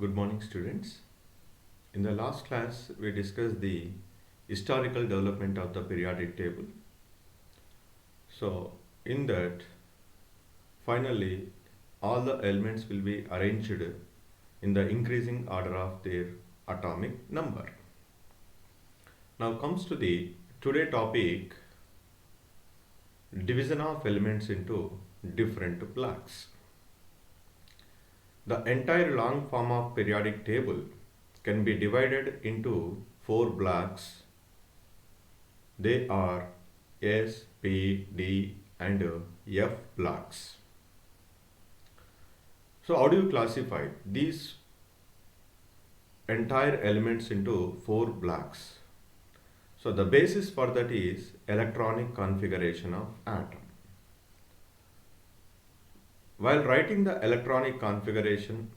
Good morning, students. In the last class, we discussed the historical development of the periodic table. So, in that, finally, all the elements will be arranged in the increasing order of their atomic number. Now comes to the today topic, division of elements into different blocks. The entire long form of periodic table can be divided into four blocks. They are S, P, D and F blocks. So how do you classify these entire elements into four blocks? So the basis for that is electronic configuration of atom. While writing the electronic configuration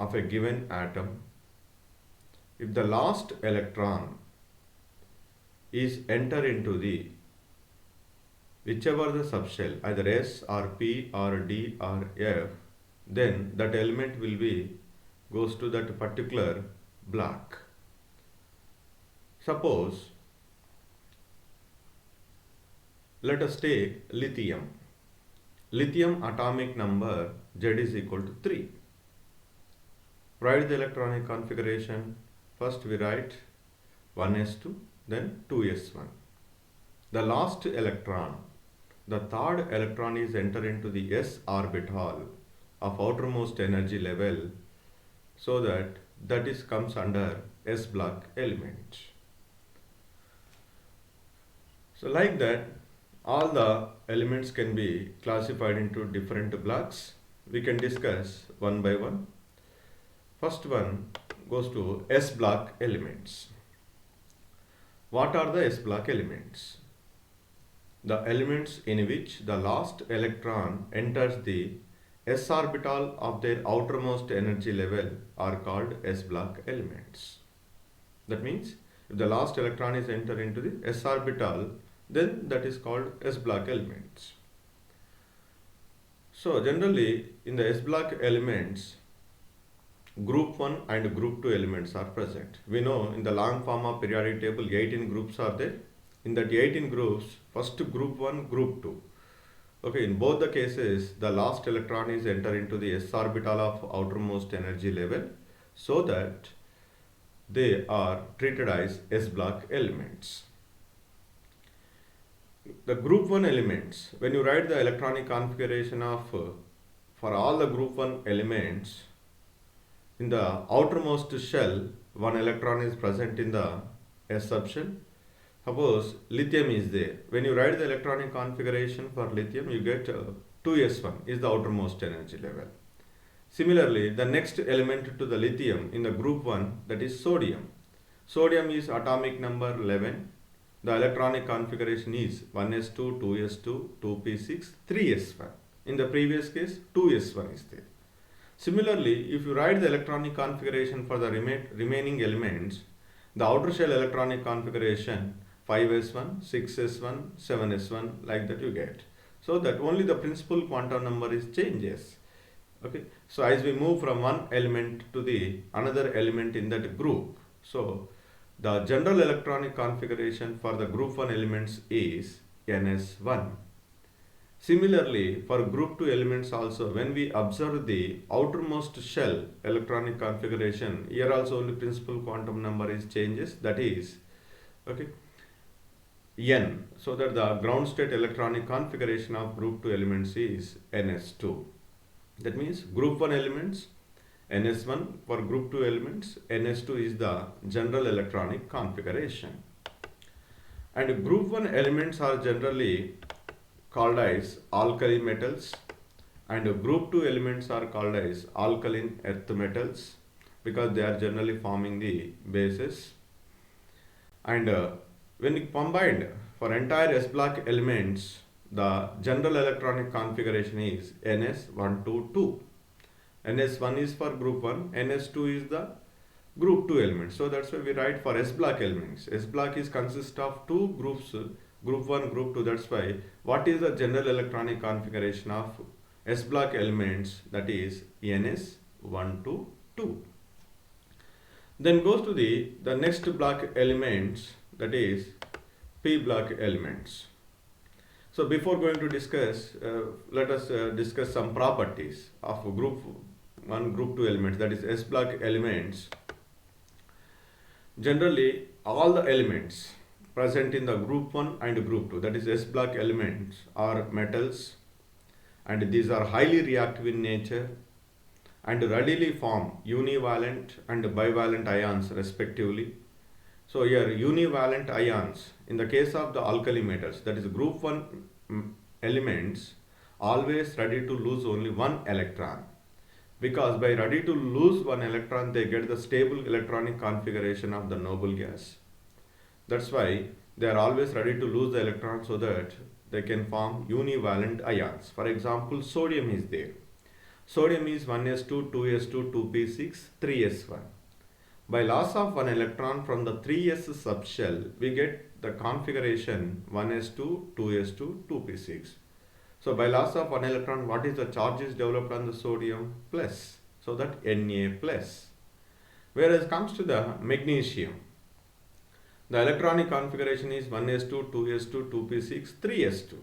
of a given atom, if the last electron is enter into the whichever the subshell, either S or P or D or F, then that element will be goes to that particular block. Suppose let us take lithium. Lithium atomic number Z is equal to 3. Write the electronic configuration. First we write 1s2, then 2s1. The last electron, the third electron is enter into the s orbital of outermost energy level, so that is comes under s block element. So like that, all the elements can be classified into different blocks. We can discuss one by one. First one goes to S block elements. What are the S block elements? The elements in which the last electron enters the s orbital of their outermost energy level are called S block elements. That means if the last electron is enter into the s orbital, then that is called S block elements. So generally in the S block elements, group 1 and group 2 elements are present. We know in the long form of periodic table 18 groups are there. In that 18 groups, first group 1, group 2. Okay, in both the cases the last electron is enter into the s orbital of outermost energy level, so that they are treated as S block elements. The group 1 elements, when you write the electronic configuration of for all the group 1 elements, in the outermost shell one electron is present in the s subshell. Suppose lithium is there. When you write the electronic configuration for lithium, you get 2s1 is the outermost energy level. Similarly, the next element to the lithium in the group 1, that is sodium. Sodium is atomic number 11. The electronic configuration is 1s2, 2s2, 2p6, 3s1. In the previous case, 2s1 is there. Similarly, if you write the electronic configuration for the remaining elements, the outer shell electronic configuration 5s1, 6s1, 7s1, like that you get. So that only the principal quantum number is changes. Okay. So as we move from one element to the another element in that group, so the general electronic configuration for the group 1 elements is ns1. Similarly, for group 2 elements also, when we observe the outermost shell electronic configuration, here also only principal quantum number is changes, that is okay, n. So that the ground state electronic configuration of group 2 elements is ns2. That means group 1 elements ns1, for group 2 elements ns2 is the general electronic configuration. And group 1 elements are generally called as alkali metals, and group 2 elements are called as alkaline earth metals, because they are generally forming the bases. And when combined for entire S block elements, the general electronic configuration is ns122. ns1 is for group 1, ns2 is the group 2 elements. So that's why we write for S block elements. S block is consist of two groups, group 1, group 2. That's why what is the general electronic configuration of S block elements, that is ns122. Then goes to the next block elements, that is p block elements. So before going to discuss, let us discuss some properties of group 1, group 2 elements, that is S block elements. Generally, all the elements present in the group 1 and group 2, that is S block elements, are metals, and these are highly reactive in nature and readily form univalent and bivalent ions respectively. So here univalent ions, in the case of the alkali metals, that is group 1 elements, always ready to lose only one electron, because by ready to lose one electron they get the stable electronic configuration of the noble gas. That's why they are always ready to lose the electron so that they can form univalent ions. For example, sodium is there. Sodium is 1s2, 2s2, 2p6, 3s1. By loss of one electron from the 3s subshell, we get the configuration 1s2, 2s2, 2p6. So by loss of one electron, what is the charge is developed on the sodium? Plus. So that Na plus. Whereas comes to the magnesium, the electronic configuration is 1s2, 2s2, 2p6, 3s2.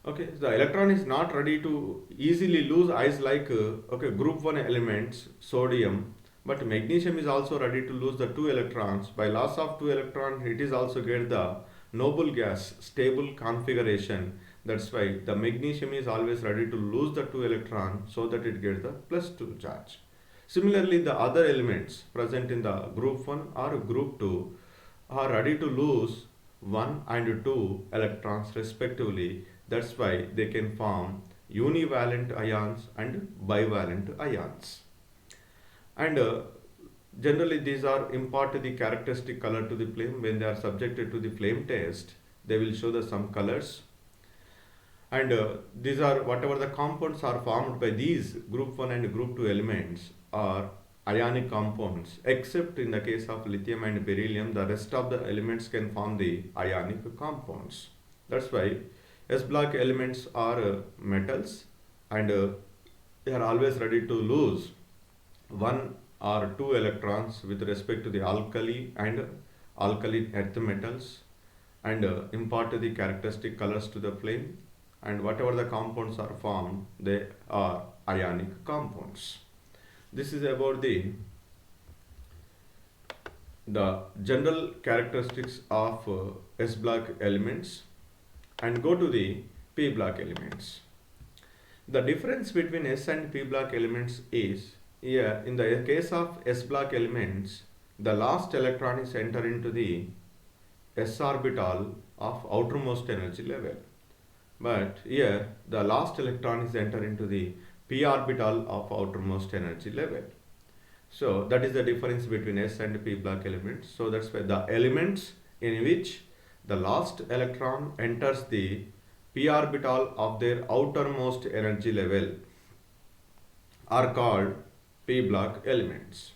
Okay, the electron is not ready to easily lose ions like group 1 elements, sodium, but magnesium is also ready to lose the 2 electrons. By loss of 2 electrons, it is also get the noble gas stable configuration. That's why the magnesium is always ready to lose the 2 electrons so that it gets the plus 2 charge. Similarly, the other elements present in the group 1 or group 2 are ready to lose 1 and 2 electrons respectively. That's why they can form univalent ions and bivalent ions. And generally these are impart the characteristic color to the flame. When they are subjected to the flame test, they will show the some colors. And these are whatever the compounds are formed by these group 1 and group 2 elements are ionic compounds, except in the case of lithium and beryllium, the rest of the elements can form the ionic compounds. That's why S block elements are metals, and they are always ready to lose 1 or 2 electrons with respect to the alkali and alkaline earth metals, and impart the characteristic colors to the flame, and whatever the compounds are formed, they are ionic compounds. This is about the general characteristics of S block elements. And go to the P block elements. The difference between S and P block elements is, here in the case of S block elements, the last electron is enter into the S orbital of outermost energy level. But here the last electron is enter into the P orbital of outermost energy level. So that is the difference between S and P block elements. So that's why the elements in which the last electron enters the p orbital of their outermost energy level are called p block elements.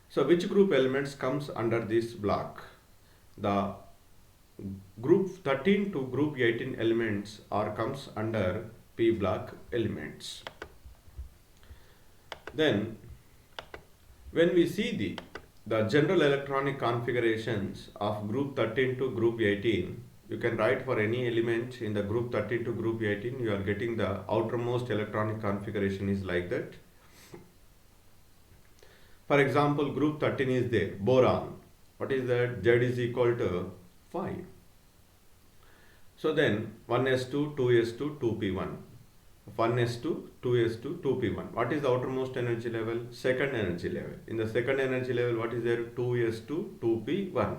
So which group elements comes under this block? The group 13 to group 18 elements are comes under p block elements. Then when we see the general electronic configurations of group 13 to group 18, you can write for any element in the group 13 to group 18, you are getting the outermost electronic configuration is like that. For example, group 13 is there, boron. What is that? Z is equal to 5. So then 1s2, 2s2, 2p1. 1s2, 2s2, 2p1. What is the outermost energy level? Second energy level. In the second energy level, what is there? 2s2, 2p1.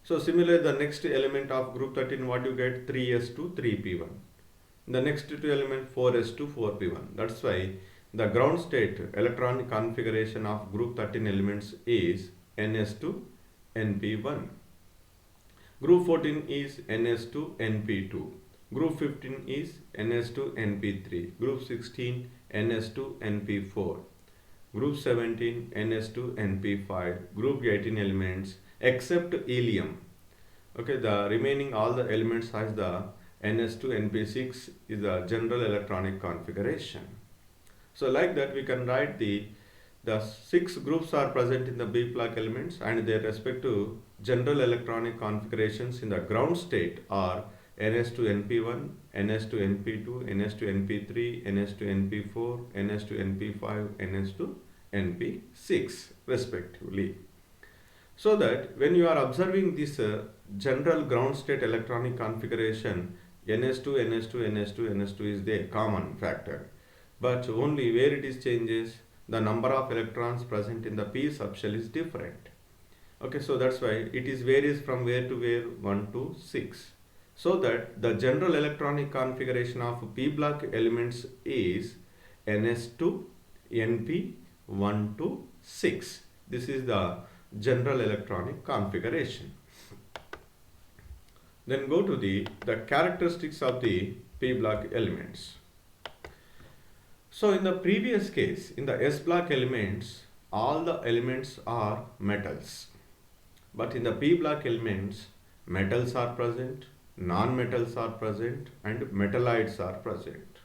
So similarly, the next element of group 13, what you get? 3s2, 3p1. The next two element 4s2, 4p1. That's why the ground state electronic configuration of group 13 elements is ns2, np1. Group 14 is ns2, np2. Group 15 is ns2, np3. Group 16 ns2, np4. Group 17 ns2, np5. Group 18 elements except helium. Okay, the remaining all the elements has the ns2, np6 is the general electronic configuration. So like that we can write the The six groups are present in the p block elements and their respective general electronic configurations in the ground state are ns to np1, ns to np2, ns to np3, ns to np4, ns to np5, ns to np6 respectively. So that when you are observing this general ground state electronic configuration, ns2, ns2, ns2, ns2 is the common factor, but only where it is changes, the number of electrons present in the p subshell is different. Okay, so that's why it is varies from where to where, 1 to 6. So that the general electronic configuration of p block elements is ns2 np 1 to 6. This is the general electronic configuration. Then go to the characteristics of the p block elements. So in the previous case, in the S block elements, all the elements are metals. But in the P block elements, metals are present, non-metals are present, and metalloids are present.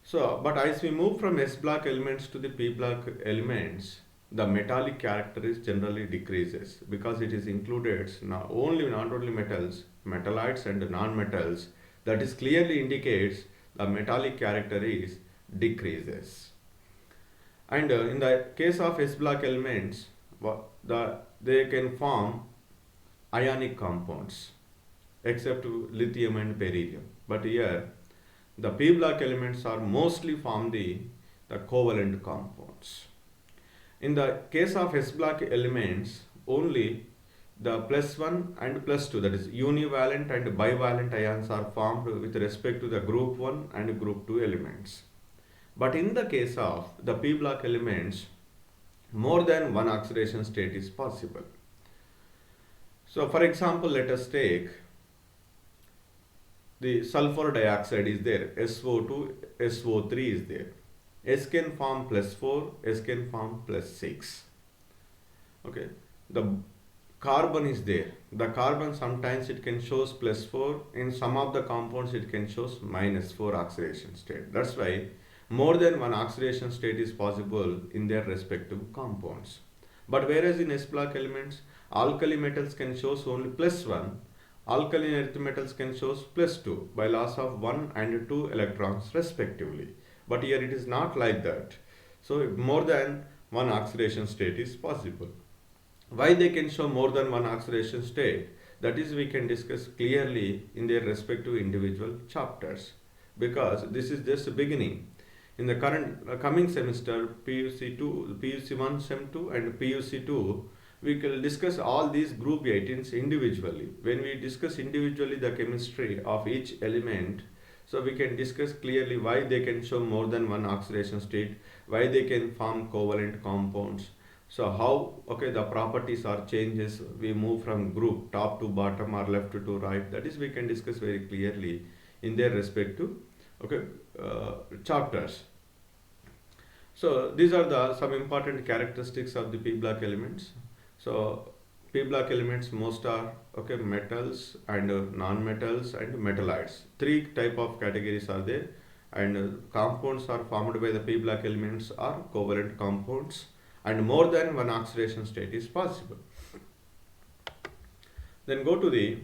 So, but as we move from S block elements to the P block elements, the metallic character is generally decreases because it is included not only metals, metalloids and non-metals. That is clearly indicates the metallic character is decreases. And in the case of S block elements, they can form ionic compounds except lithium and beryllium. But here the P block elements are mostly form the covalent compounds. In the case of S block elements, only the +1 and +2, that is univalent and bivalent ions are formed with respect to the group 1 and group 2 elements. But in the case of the P block elements, more than one oxidation state is possible. So for example, let us take the sulfur dioxide is there, SO2, SO3 is there. S can form +4, S can form +6. Okay, the carbon is there. The carbon sometimes it can shows +4. In some of the compounds it can shows -4 oxidation state. That's why more than one oxidation state is possible in their respective compounds. But whereas in S block elements, alkali metals can shows only +1, alkaline earth metals can shows +2 by loss of 1 and 2 electrons respectively. But here it is not like that. So more than one oxidation state is possible. Why they can show more than one oxidation state? That is, we can discuss clearly in their respective individual chapters, because this is just the beginning. In the coming semester, PUC2, PUC1 Sem 2 and PUC2, we will discuss all these group 18s individually. When we discuss individually the chemistry of each element, so we can discuss clearly why they can show more than one oxidation state, why they can form covalent compounds. So how, okay, the properties or changes, we move from group top to bottom or left to right. That is, we can discuss very clearly in their respective, okay, chapters. So these are some important characteristics of the P block elements. So P block elements most are, okay, metals and non-metals and metalloids. Three type of categories are there, and compounds are formed by the P block elements are covalent compounds, and more than one oxidation state is possible. Then go to the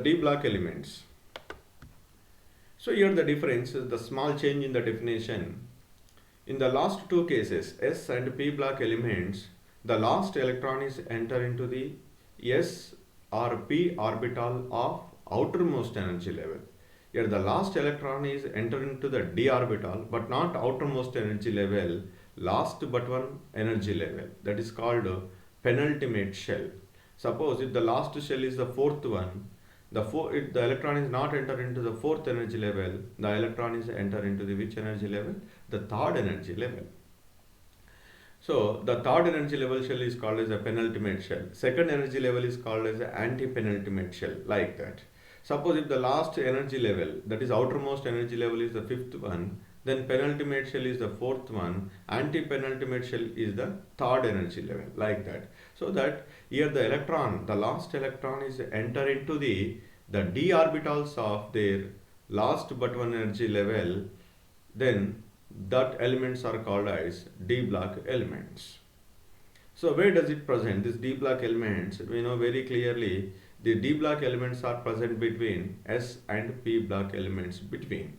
D block elements. So here the difference is the small change in the definition. In the last two cases, S and P block elements, the last electron is enter into the S or P orbital of outermost energy level. Here the last electron is enter into the D orbital, but not outermost energy level, last but one energy level. That is called penultimate shell. Suppose if the last shell is the fourth one, if the electron is not enter into the fourth energy level, the electron is enter into the which energy level? The third energy level. So the third energy level shell is called as a penultimate shell. Second energy level is called as an anti-penultimate shell, like that. Suppose if the last energy level, that is outermost energy level, is the fifth one, then penultimate shell is the fourth one, anti-penultimate shell is the third energy level, like that. So that here the electron, the last electron is enter into the d orbitals of their last but one energy level, then that elements are called as d block elements. So where does it present? These d block elements, we know very clearly the d block elements are present between s and p block elements between.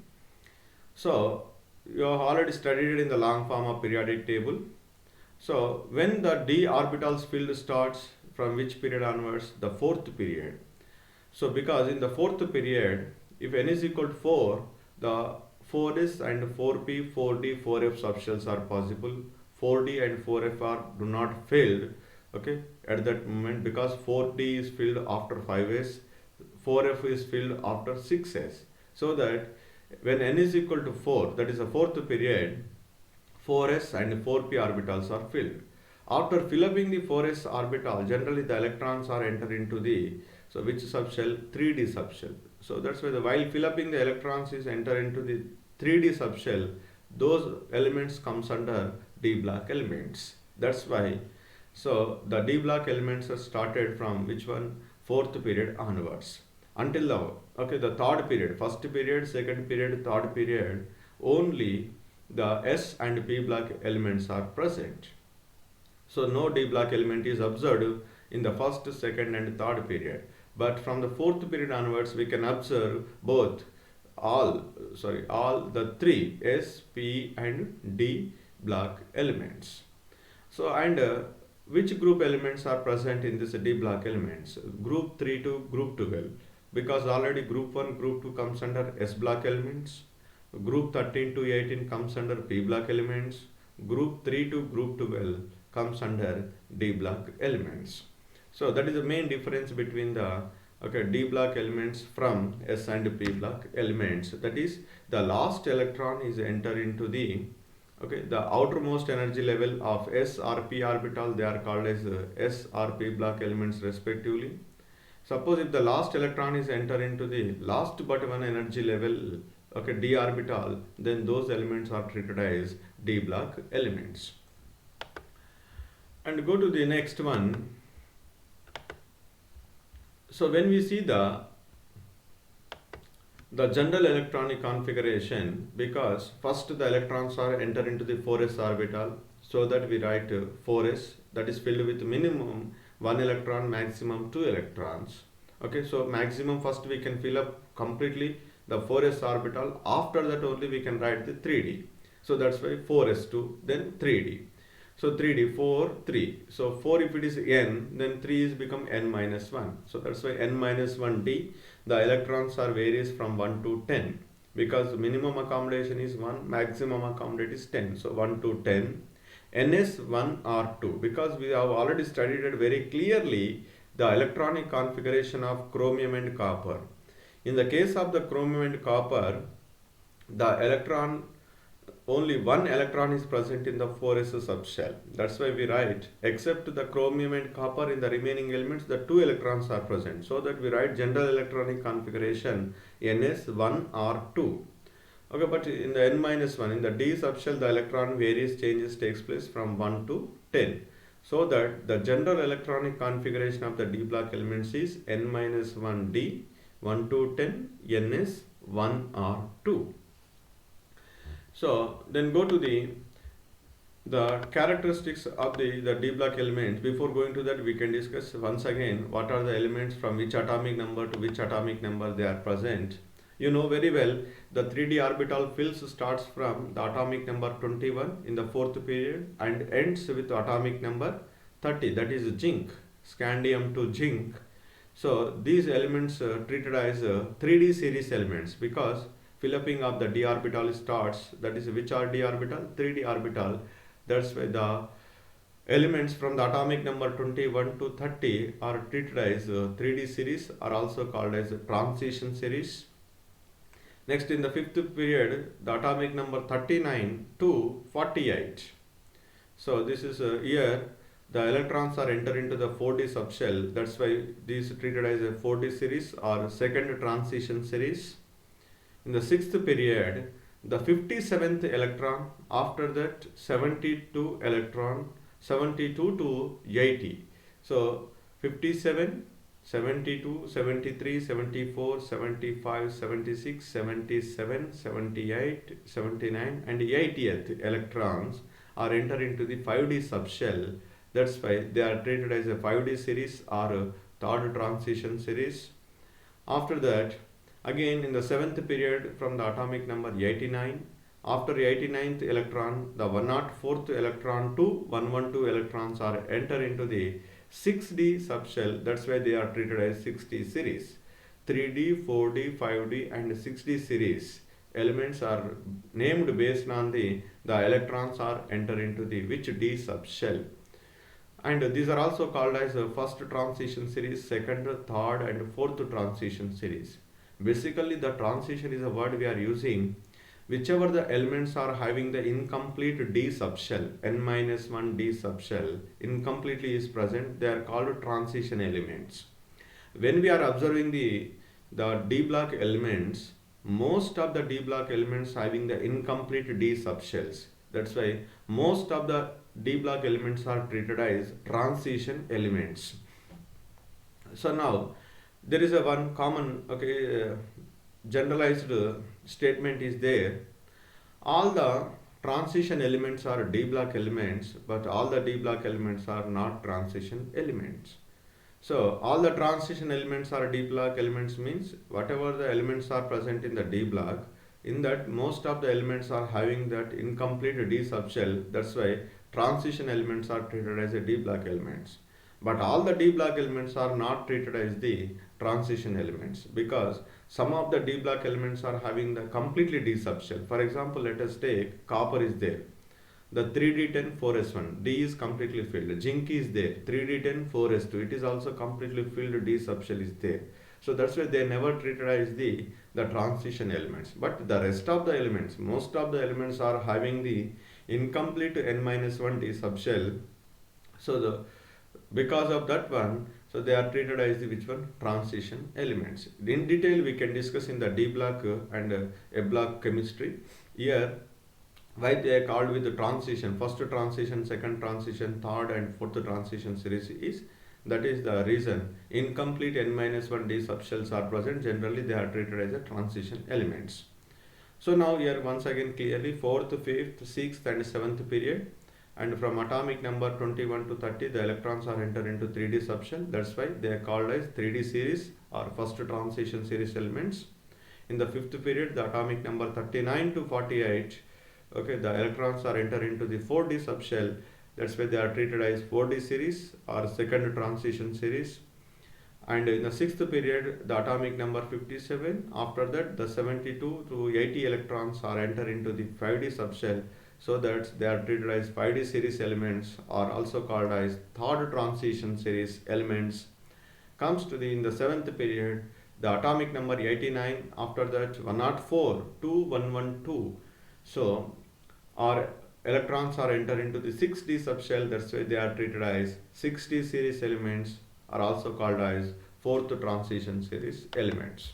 So you have already studied it in the long form of periodic table. So when the d orbitals field starts, from which period onwards? The fourth period. So because in the fourth period, if n is equal to 4, the 4s and 4p, 4d, 4f subshells are possible. 4d and 4f are do not filled, okay, at that moment, because 4d is filled after 5s, 4f is filled after 6s. So that when n is equal to 4, that is the fourth period, 4s and 4p orbitals are filled. After filling the 4s orbital, generally the electrons are enter into the, so which subshell? 3d subshell. So that's why while filling the electrons is enter into the 3d subshell, those elements comes under d block elements. That's why, so the d block elements are started from which one? Fourth period onwards until now. Okay, the third period, first period, second period, third period, only the s and p block elements are present. So no d block element is observed in the first, second and third period. But from the fourth period onwards, we can observe both all the three S, P and D block elements. So and which group elements are present in this D block elements? Group 3 to group 12, because already group 1, group 2 comes under S block elements. Group 13 to 18 comes under P block elements. Group 3 to group 12 comes under D block elements. So that is the main difference between the D block elements from S and P block elements. That is, the last electron is enter into the outermost energy level of S or P orbital. They are called as S or P block elements respectively. Suppose if the last electron is enter into the last but one energy level, d orbital, then those elements are treated as d block elements. And go to the next one. So when we see the general electronic configuration, because first the electrons are enter into the 4s orbital, so that we write 4s, that is filled with minimum 1 electron, maximum 2 electrons. Okay, so maximum first we can fill up completely the 4s orbital. After that only we can write the 3d. So that's why 4s2, then 3d. So 3d, 4, 3. So 4 if it is n, then 3 is become n minus 1. So that's why n minus 1d. The electrons are varies from 1 to 10. Because minimum accommodation is 1, maximum accommodation is 10. So 1 to 10. ns 1 or 2. Because we have already studied it very clearly, the electronic configuration of chromium and copper. In the case of the chromium and copper, the electron, only one electron is present in the 4s subshell. That's why we write, except the chromium and copper, in the remaining elements, the 2 electrons are present. So that we write general electronic configuration ns 1 or 2. Okay, but in the n minus 1, in the d subshell, the electron various changes takes place from 1 to 10. So that the general electronic configuration of the d block elements is n minus 1d, 1 to 10, ns 1 or 2. So then go to the characteristics of the d block elements. Before going to that, we can discuss once again what are the elements, from which atomic number to which atomic number they are present. You know very well, the 3d orbital fills starts from the atomic number 21 in the fourth period and ends with atomic number 30, that is zinc, scandium to zinc. So these elements treated as 3d series elements, because filling of the d orbital starts, that is which are d orbital? 3d orbital. That's why the elements from the atomic number 21 to 30 are treated as 3d series, are also called as transition series. Next, in the fifth period, the atomic number 39 to 48. So this is here the electrons are enter into the 4d subshell. That's why these are treated as a 4d series or second transition series. In the sixth period, the 57th electron, after that 72 electron, 72 to 80. So 57, 72, 73, 74, 75, 76, 77, 78, 79 and 80th electrons are entered into the 5D subshell. That's why they are treated as a 5D series or a third transition series. After that, again in the 7th period from the atomic number 89, after 89th electron, the 104th electron to 112 electrons are enter into the 6D subshell. That's why they are treated as 6D series. 3D, 4D, 5D and 6D series elements are named based on the electrons are enter into the which D subshell. And these are also called as first transition series, second, third and fourth transition series. Basically the transition is a word we are using whichever the elements are having the incomplete D subshell, n-1 D subshell, incompletely is present, they are called transition elements. When we are observing the D block elements, most of the D block elements having the incomplete D subshells. That's why most of the D block elements are treated as transition elements. So now there is a one common generalized statement is there. All the transition elements are D block elements, but all the D block elements are not transition elements. So all the transition elements are D block elements means whatever the elements are present in the D block, in that most of the elements are having that incomplete D subshell. That's why transition elements are treated as a D block elements. But all the D block elements are not treated as the transition elements because some of the D block elements are having the completely D subshell. For example, let us take copper is there. The 3D10 4s1, D is completely filled. Zinc is there, 3D10 4s2, it is also completely filled, D subshell is there. So that's why they never treated as the transition elements. But the rest of the elements, most of the elements are having the incomplete n-1 D subshell. So because of that one, so they are treated as the which one? Transition elements. In detail we can discuss in the D block and A block chemistry. Here why they are called with the transition, first transition, second transition, third and fourth transition series is, that is the reason incomplete n-1 D subshells are present, generally they are treated as a transition elements. So now here once again clearly 4th, 5th, 6th and 7th period, and from atomic number 21 to 30 the electrons are entered into 3D subshell. That's why they are called as 3D series or first transition series elements. In the 5th period the atomic number 39 to 48, the electrons are entered into the 4D subshell. That's why they are treated as 4D series or second transition series. And in the 6th period the atomic number 57, after that the 72 to 80 electrons are entered into the 5D subshell, so that they are treated as 5D series elements or also called as third transition series elements. Comes to in the 7th period the atomic number 89, after that 104 to 112, so our electrons are entered into the 6D subshell. That's why they are treated as 6D series elements are also called as fourth transition series elements.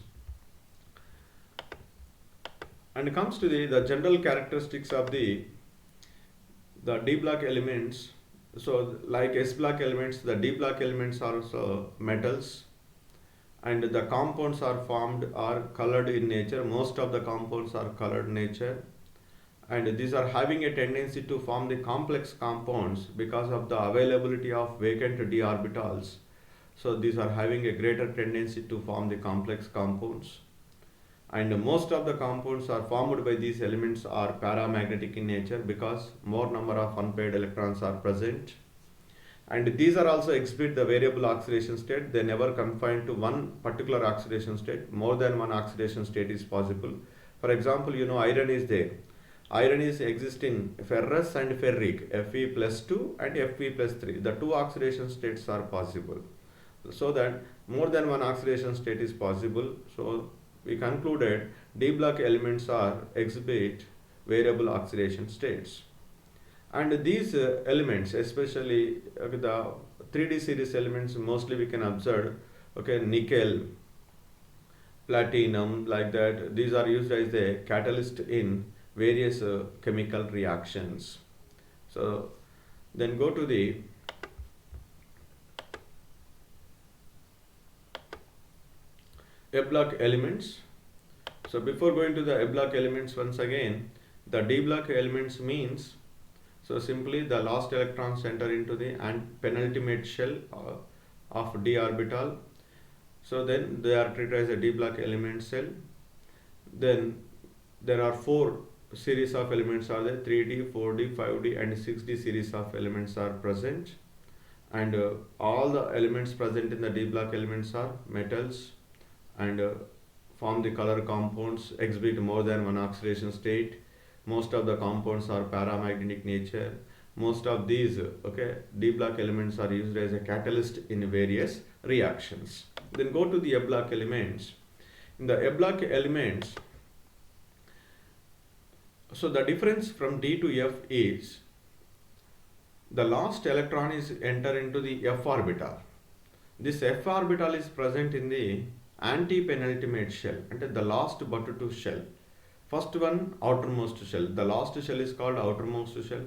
And comes to the general characteristics of the D block elements. So like S block elements, the D block elements are also metals, and the compounds are formed or colored in nature. Most of the compounds are colored in nature, and these are having a tendency to form the complex compounds because of the availability of vacant d orbitals. So these are having a greater tendency to form the complex compounds, and most of the compounds are formed by these elements are paramagnetic in nature because more number of unpaired electrons are present. And these are also exhibit the variable oxidation state. They never confine to one particular oxidation state. More than one oxidation state is possible. For example, iron is there. Iron is existing ferrous and ferric, Fe+2 and Fe+3. The two oxidation states are possible. So that more than one oxidation state is possible. So we concluded D block elements are exhibit variable oxidation states. And these elements, especially the 3D series elements, mostly we can observe nickel, platinum, like that. These are used as a catalyst in various chemical reactions. So then go to the A block elements. So before going to the A block elements, once again, the D block elements means, so simply the last electrons enter into the penultimate shell of d orbital. So then they are treated as a d block element cell. Then there are four series of elements are there: 3D, 4D, 5D, and 6D series of elements are present. And all the elements present in the d block elements are metals and form the color compounds, exhibit more than one oxidation state. Most of the compounds are paramagnetic nature. Most of these d block elements are used as a catalyst in various reactions. Then go to the A block elements. In the A block elements, so the difference from D to F is the last electron is enter into the F orbital. This F orbital is present in the anti-penultimate shell, and the last but two shell. First one, outermost shell. The last shell is called outermost shell.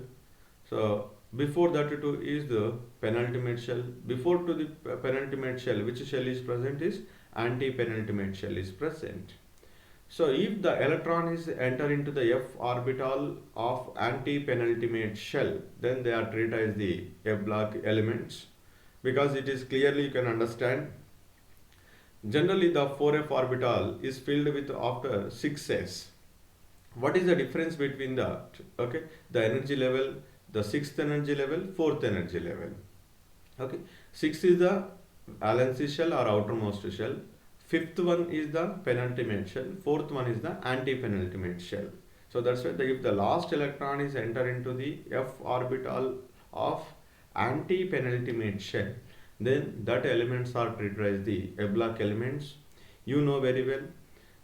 So before that two is the penultimate shell. Before to the penultimate shell, which shell is present is anti-penultimate shell is present. So if the electron is enter into the F orbital of anti-penultimate shell, then they are treated as the F block elements, because it is clearly you can understand. Generally the 4f orbital is filled with after 6s. What is the difference between that? Okay, the energy level, the 6th energy level, 4th energy level. Okay, 6 is the valency shell or outermost shell. 5th one is the penultimate shell. 4th one is the anti-penultimate shell. So that's why if the last electron is enter into the F orbital of anti-penultimate shell, then that elements are treated as the A block elements. You know very well.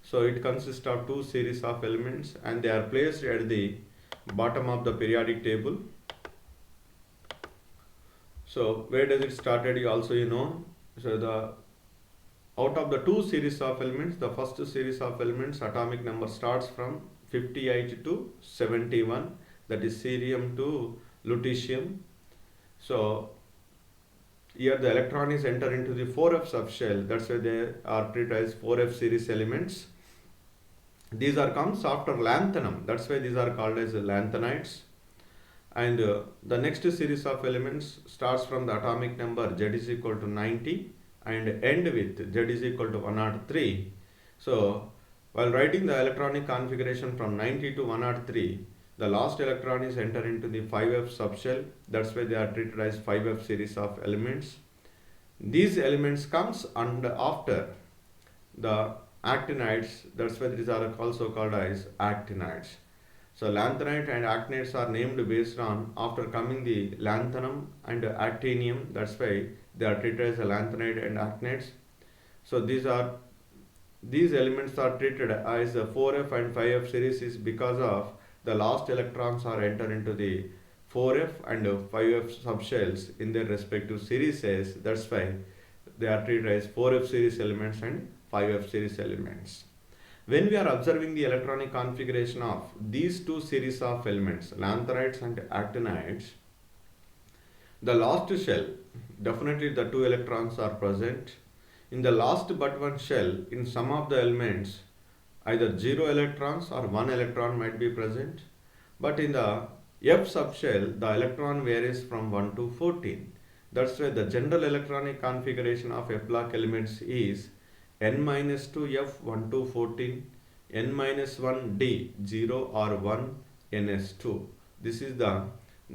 So it consists of two series of elements, and they are placed at the bottom of the periodic table. So where does it started? You know. So the out of the two series of elements, the first series of elements atomic number starts from 58 to 71. That is cerium to lutetium. So here the electron is enter into the 4f subshell. That's why they are treated as 4f series elements. These are comes after lanthanum. That's why these are called as lanthanides. And the next series of elements starts from the atomic number Z is equal to 90 and end with Z is equal to 103. So while writing the electronic configuration from 90 to 103, the last electron is enter into the 5f subshell. That's why they are treated as 5f series of elements. These elements comes under after the actinides. That's why these are also called as actinides. So lanthanide and actinides are named based on after coming the lanthanum and actinium. That's why they are treated as a lanthanide and actinides. So these elements are treated as a 4f and 5f series is because of the last electrons are enter into the 4f and 5f subshells in their respective series. That's why they are treated as 4f series elements and 5f series elements. When we are observing the electronic configuration of these two series of elements, lanthanides and actinides, the last shell, definitely the two electrons are present. In the last but one shell, in some of the elements, either 0 electrons or 1 electron might be present. But in the F subshell, the electron varies from 1 to 14. That's why the general electronic configuration of F block elements is n-2f 1 to 14, n-1d 0 or 1 ns2. This is the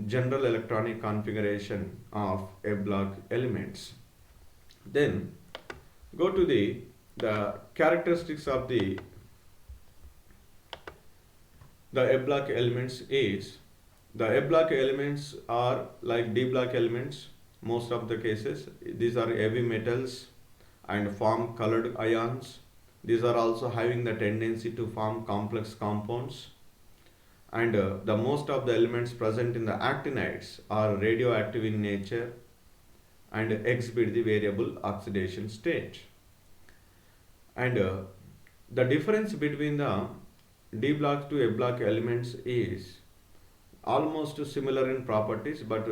general electronic configuration of F block elements. Then go to the characteristics of the F block elements is the F block elements are like D block elements. Most of the cases, these are heavy metals and form colored ions. These are also having the tendency to form complex compounds. And the most of the elements present in the actinides are radioactive in nature and exhibit the variable oxidation state. And the difference between the D block to F block elements is almost similar in properties, but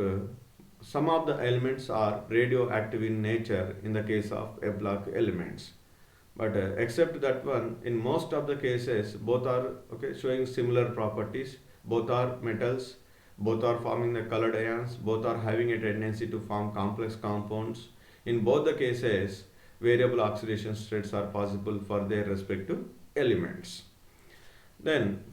some of the elements are radioactive in nature in the case of F block elements. But except that one, in most of the cases, both are showing similar properties. Both are metals, both are forming the colored ions, both are having a tendency to form complex compounds. In both the cases, variable oxidation states are possible for their respective elements. Then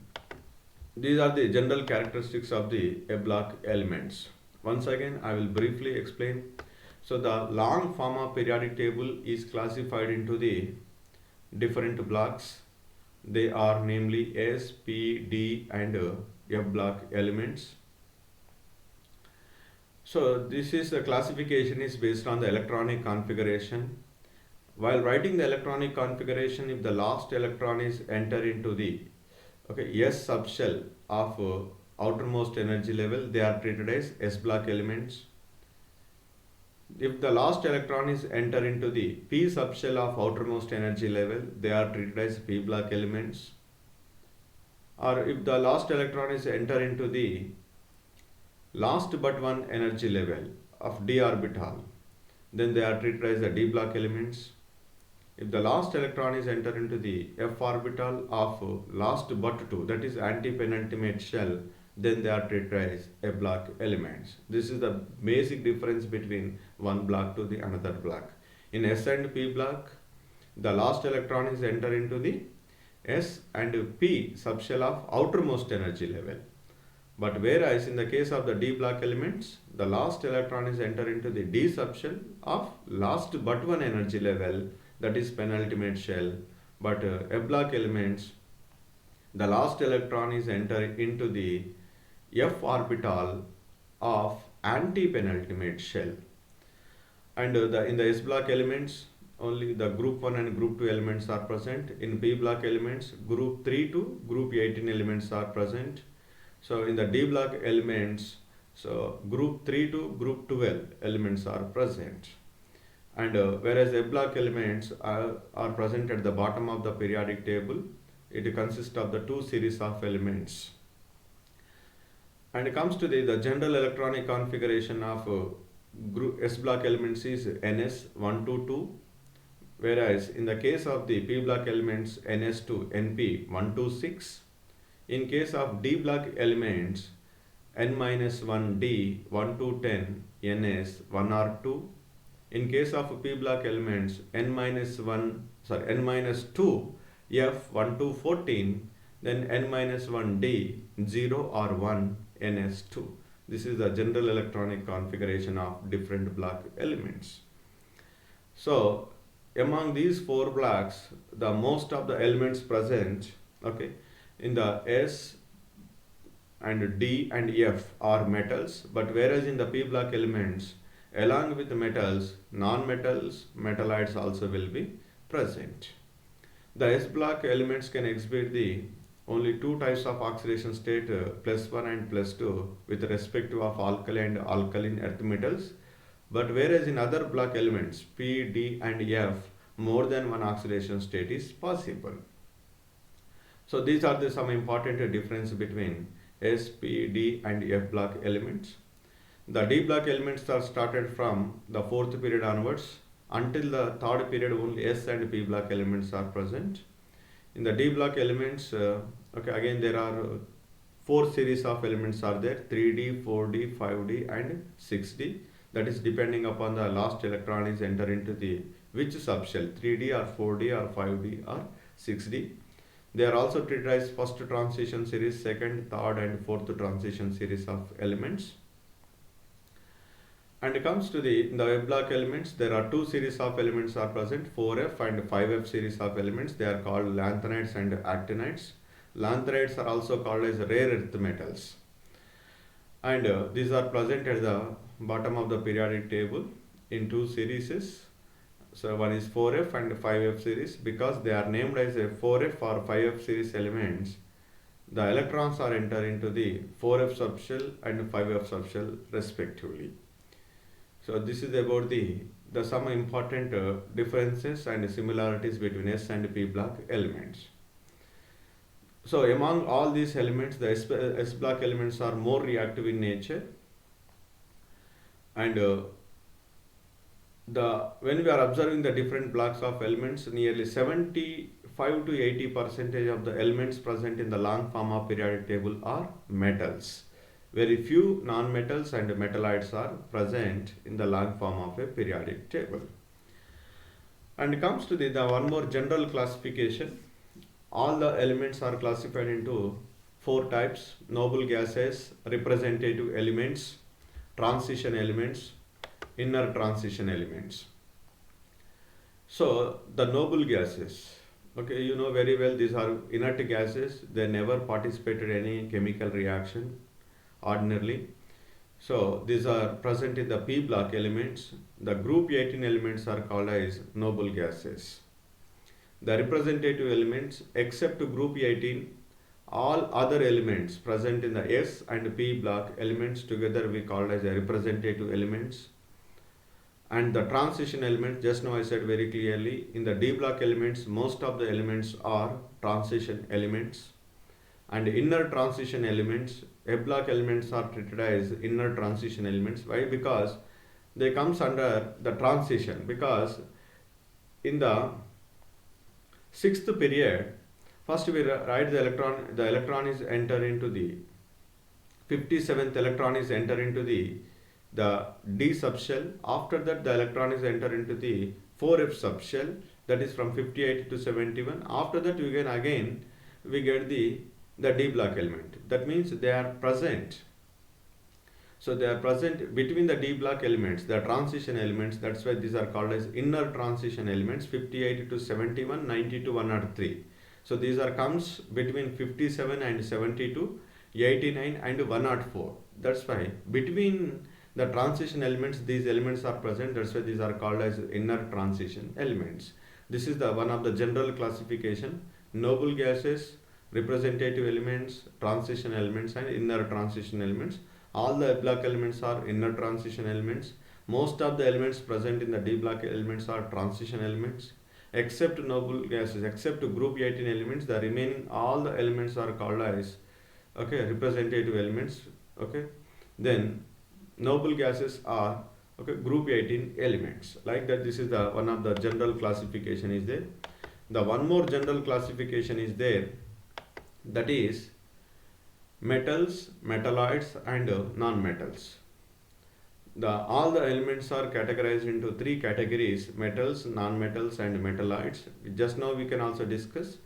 these are the general characteristics of the a block elements. Once again, I will briefly explain. So the long form of periodic table is classified into the different blocks. They are namely S, P, D and F block elements. So this is the classification is based on the electronic configuration. While writing the electronic configuration, if the last electron is enter into the S subshell of outermost energy level, they are treated as S block elements. If the last electron is enter into the P subshell of outermost energy level, they are treated as P block elements. Or if the last electron is enter into the last but one energy level of d orbital, then they are treated as the d block elements. If the last electron is enter into the f orbital of last but two, that is anti-penultimate shell, then they are treated as a block elements. This is the basic difference between one block to the another block. In S and P block, the last electron is enter into the S and P subshell of outermost energy level. But whereas in the case of the D block elements, the last electron is enter into the D subshell of last but one energy level, that is penultimate shell. But F block elements, the last electron is enter into the F orbital of anti-penultimate shell. And in the S block elements, only the group 1 and group 2 elements are present. In P block elements, group 3 to group 18 elements are present. So in the D block elements, so group 3 to group 12 elements are present. And whereas F block elements are present at the bottom of the periodic table, it consists of the two series of elements. And it comes to the general electronic configuration of group S block elements is NS122, whereas in the case of the P block elements NS to NP126. In case of D block elements N-1D 1 to 10 NS 1 or 2. In case of P block elements N-2 F 1 to 14, then N-1D 0 or 1 NS2. This is the general electronic configuration of different block elements. So among these four blocks, the most of the elements present in the S and D and F are metals, but whereas in the P block elements, along with metals, non-metals, metalloids also will be present. The S block elements can exhibit the only two types of oxidation state, +1 and +2, with respect to of alkali and alkaline earth metals. But whereas in other block elements, P, D and F, more than one oxidation state is possible. So these are the some important difference between S, P, D and F block elements. The D block elements are started from the fourth period onwards. Until the third period, only S and P block elements are present. In the D block elements, again there are four series of elements are there: 3D, 4D, 5D and 6D. That is depending upon the last electron is enter into the which subshell, 3D or 4D or 5D or 6D. They are also treated as first transition series, second, third and fourth transition series of elements. And it comes to the F block elements, there are two series of elements are present, 4F and 5F series of elements. They are called lanthanides and actinides. Lanthanides are also called as rare earth metals. And these are present at the bottom of the periodic table in two series. So one is 4F and 5F series. Because they are named as a 4F or 5F series elements, the electrons are enter into the 4F subshell and 5F subshell respectively. So this is about the some important differences and similarities between S and P block elements. So among all these elements, the S block elements are more reactive in nature, and when we are observing the different blocks of elements, nearly 75 to 80 percentage of the elements present in the long form of periodic table are metals. Very few non-metals and metalloids are present in the long form of a periodic table. And comes to the one more general classification. All the elements are classified into four types: noble gases, representative elements, transition elements, inner transition elements. So the noble gases, okay, you know very well these are inert gases. They never participated in any chemical reaction ordinarily. So these are present in the p block elements. The group 18 elements are called as noble gases. The representative elements, except group 18, all other elements present in the S and P block elements together we call as a representative elements. And the transition elements, just now I said very clearly, in the D block elements, most of the elements are transition elements. And inner transition elements, F block elements are treated as inner transition elements. Why? Because they comes under the transition, because in the sixth period, first we write the electron is enter into the 57th electron is enter into the D subshell. After that the electron is enter into the 4F subshell, that is from 58 to 71. After that we get the D block element. That means they are present. So they are present between the D block elements, the transition elements. That's why these are called as inner transition elements, 58 to 71, 90 to 103. So these are comes between 57 and 72, 89 and 104. That's why between the transition elements, these elements are present. That's why these are called as inner transition elements. This is the one of the general classification: noble gases, representative elements, transition elements, and inner transition elements. All the F block elements are inner transition elements. Most of the elements present in the D block elements are transition elements. Except noble gases, except group 18 elements, the remaining all the elements are called as representative elements. Then noble gases are group 18 elements. Like that, this is the one of the general classification is there. The one more general classification is there, that is metals, metalloids and non-metals. All the elements are categorized into three categories: metals, non-metals and metalloids. Just now we can also discuss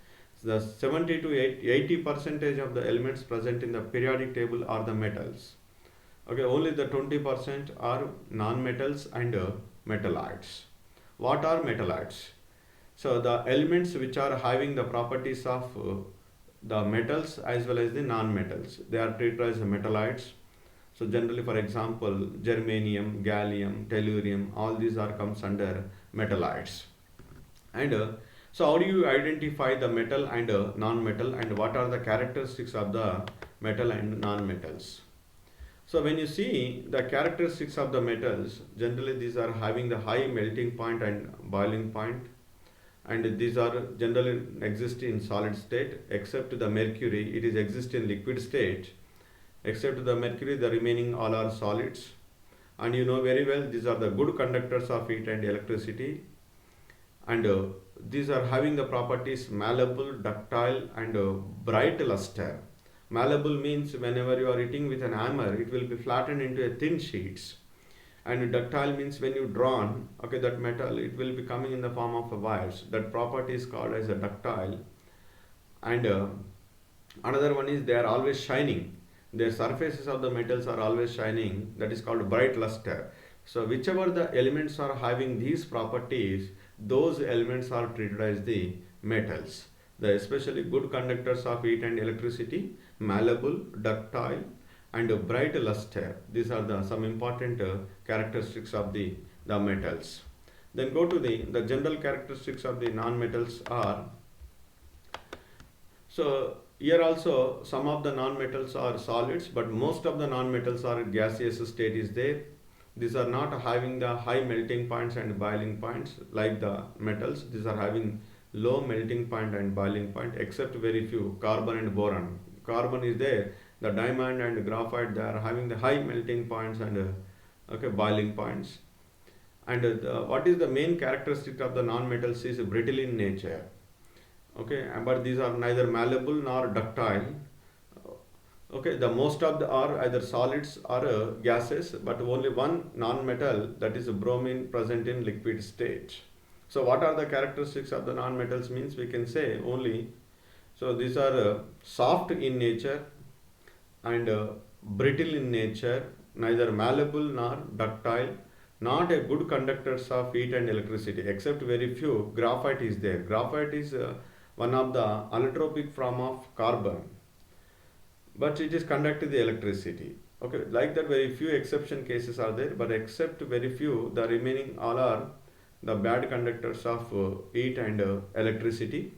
the 70 to 80 percentage of the elements present in the periodic table are the metals. Only the 20% are non-metals and metalloids. What are metalloids? So the elements which are having the properties of the metals as well as the non-metals, they are treated as metalloids. So generally, for example, germanium, gallium, tellurium, all these are comes under metalloids. And so how do you identify the metal and non-metal, and what are the characteristics of the metal and non-metals? So when you see the characteristics of the metals, generally these are having the high melting point and boiling point, and these are generally exist in solid state. Except the mercury, it is exist in liquid state. Except the mercury, the remaining all are solids. And you know very well these are the good conductors of heat and electricity, and these are having the properties malleable, ductile and bright luster. Malleable means whenever you are hitting with an hammer, it will be flattened into a thin sheets. And ductile means when you drawn that metal, it will be coming in the form of wires. That property is called as a ductile. And another one is they are always shining. Their surfaces of the metals are always shining. That is called bright luster. So whichever the elements are having these properties, those elements are treated as the metals. The especially good conductors of heat and electricity, malleable, ductile and bright luster. These are some important characteristics of the metals. Then go to the general characteristics of the non-metals are. So here also some of the non-metals are solids, but most of the non-metals are gaseous state is there. These are not having the high melting points and boiling points like the metals. These are having low melting point and boiling point, except very few, carbon and boron. Carbon is there, the diamond and graphite, they are having the high melting points and boiling points. And what is the main characteristic of the non-metals is brittle in nature. Okay, but these are neither malleable nor ductile. Okay, the most of the are either solids or gases, but only one non-metal, that is bromine, present in liquid state. So what are the characteristics of the non-metals means we can say only, so these are soft in nature and brittle in nature, neither malleable nor ductile, not a good conductors of heat and electricity, except very few. Graphite is there. Graphite is one of the allotropic form of carbon, but it is conducting the electricity. Okay, like that, very few exception cases are there, but except very few, the remaining all are the bad conductors of heat and electricity,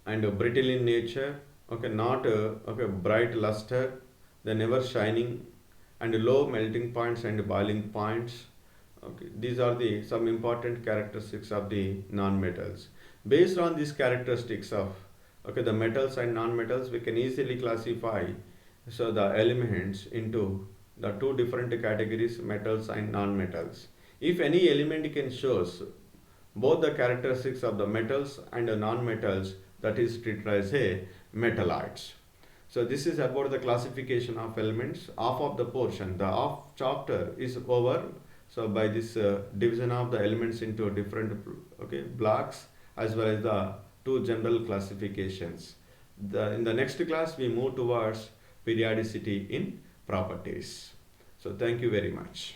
and brittle in nature. Okay, not okay, bright luster, they never shining, and low melting points and boiling points. Okay, these are the some important characteristics of the non-metals. Based on these characteristics of, okay, the metals and non-metals, we can easily classify so the elements into the two different categories, metals and non-metals. If any element can shows both the characteristics of the metals and the non-metals, that is treated as a metalloids. So this is about the classification of elements. Half of the portion, the half chapter is over. So by this division of the elements into different, okay, blocks, as well as the two general classifications. In the next class we move towards periodicity in properties. So thank you very much.